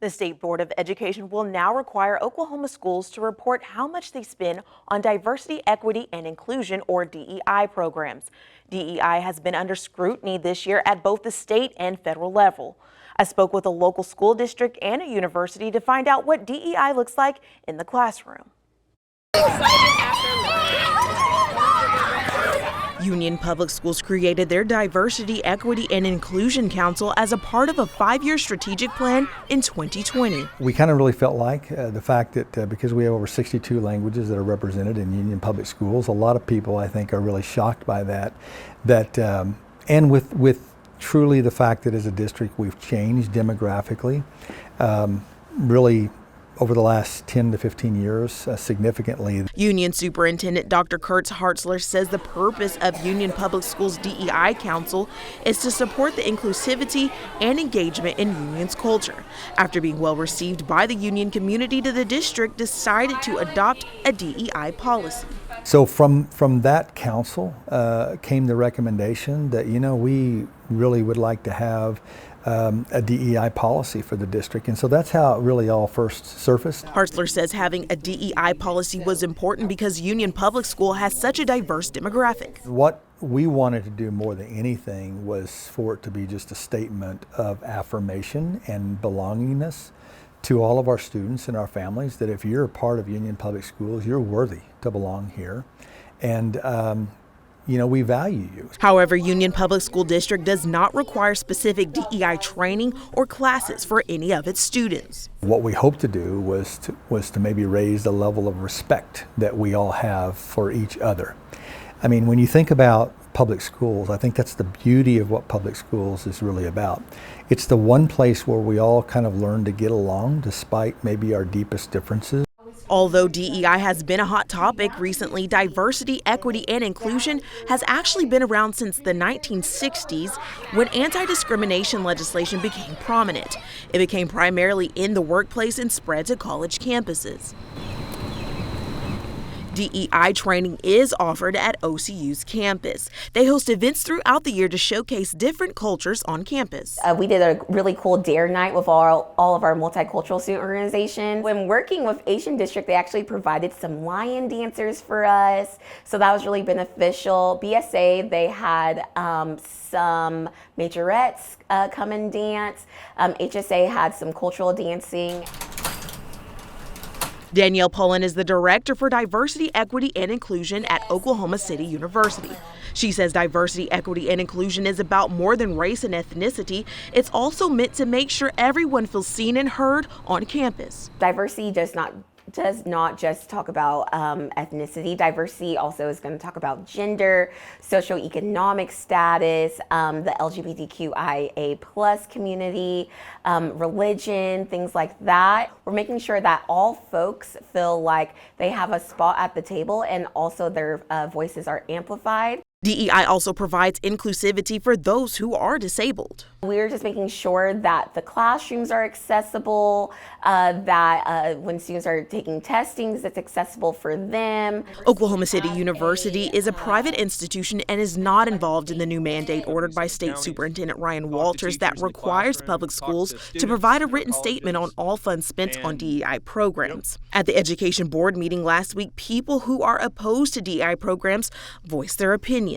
The State Board of Education will now require Oklahoma schools to report how much they spend on diversity, equity, and inclusion, or DEI programs. DEI has been under scrutiny this year at both the state and federal level. I spoke with a local school district and a university to find out what DEI looks like in the classroom. Union Public Schools created their Diversity, Equity, and Inclusion Council as a part of a 5-year strategic plan in 2020. We kind of really felt like the fact that because we have over 62 languages that are represented in Union Public Schools, a lot of people, I think, are really shocked by that. And with truly the fact that as a district we've changed demographically, really over the last 10 to 15 years significantly. Union Superintendent Dr. Kurtz Hartzler says the purpose of Union Public Schools DEI Council is to support the inclusivity and engagement in Union's culture. After being well received by the Union community, the district decided to adopt a DEI policy. So from that council came the recommendation that, we really would like to have a DEI policy for the district. And so that's how it really all first surfaced. Hartzler says having a DEI policy was important because Union Public School has such a diverse demographic. What we wanted to do more than anything was for it to be just a statement of affirmation and belongingness to all of our students and our families, that if you're a part of Union Public Schools, you're worthy to belong here. And we value you. However, Union Public School District does not require specific DEI training or classes for any of its students. What we hope to do was to maybe raise the level of respect that we all have for each other. I mean, when you think about public schools, I think that's the beauty of what public schools is really about. It's the one place where we all kind of learn to get along despite maybe our deepest differences. Although DEI has been a hot topic recently, diversity, equity, and inclusion has actually been around since the 1960s when anti-discrimination legislation became prominent. It became primarily in the workplace and spread to college campuses. DEI training is offered at OCU's campus. They host events throughout the year to showcase different cultures on campus. We did a really cool dare night with all of our multicultural student organizations. When working with Asian District, they actually provided some lion dancers for us, so that was really beneficial. BSA, they had some majorettes come and dance. HSA had some cultural dancing. Danielle Pullen is the Director for Diversity, Equity, and Inclusion at Oklahoma City University. She says diversity, equity, and inclusion is about more than race and ethnicity. It's also meant to make sure everyone feels seen and heard on campus. Diversity does not just talk about ethnicity. Diversity also is going to talk about gender, socioeconomic status, the LGBTQIA+ community, religion, things like that. We're making sure that all folks feel like they have a spot at the table and also their voices are amplified. DEI also provides inclusivity for those who are disabled. We're just making sure that the classrooms are accessible, that when students are taking testings, it's accessible for them. Oklahoma City University is a private institution and is not involved in the new mandate ordered by State Superintendent Ryan Walters that requires public schools to provide a written statement on all funds spent on DEI programs. At the Education Board meeting last week, people who are opposed to DEI programs voiced their opinions.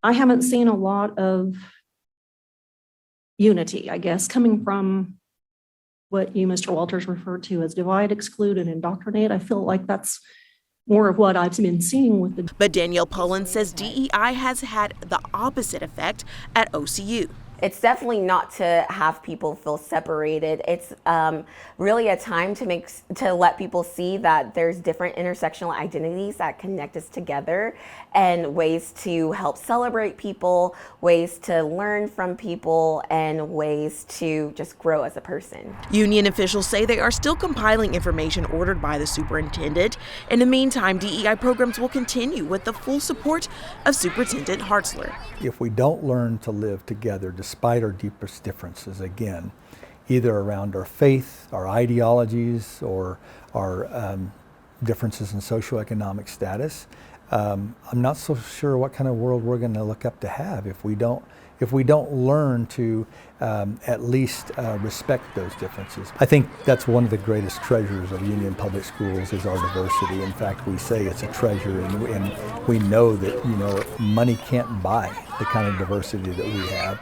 I haven't seen a lot of unity, I guess, coming from what you, Mr. Walters, referred to as divide, exclude, and indoctrinate. I feel like that's more of what I've been seeing with the... But Danielle Pullen says DEI has had the opposite effect at OCU. It's definitely not to have people feel separated. It's really a time to let people see that there's different intersectional identities that connect us together, and ways to help celebrate people, ways to learn from people, and ways to just grow as a person. Union officials say they are still compiling information ordered by the superintendent. In the meantime, DEI programs will continue with the full support of Superintendent Hartzler. If we don't learn to live together despite our deepest differences, again, either around our faith, our ideologies, or our differences in socioeconomic status, I'm not so sure what kind of world we're going to look up to have if we don't if we don't learn to at least respect those differences. I think that's one of the greatest treasures of Union Public Schools is our diversity. In fact, we say it's a treasure, and we know that money can't buy the kind of diversity that we have.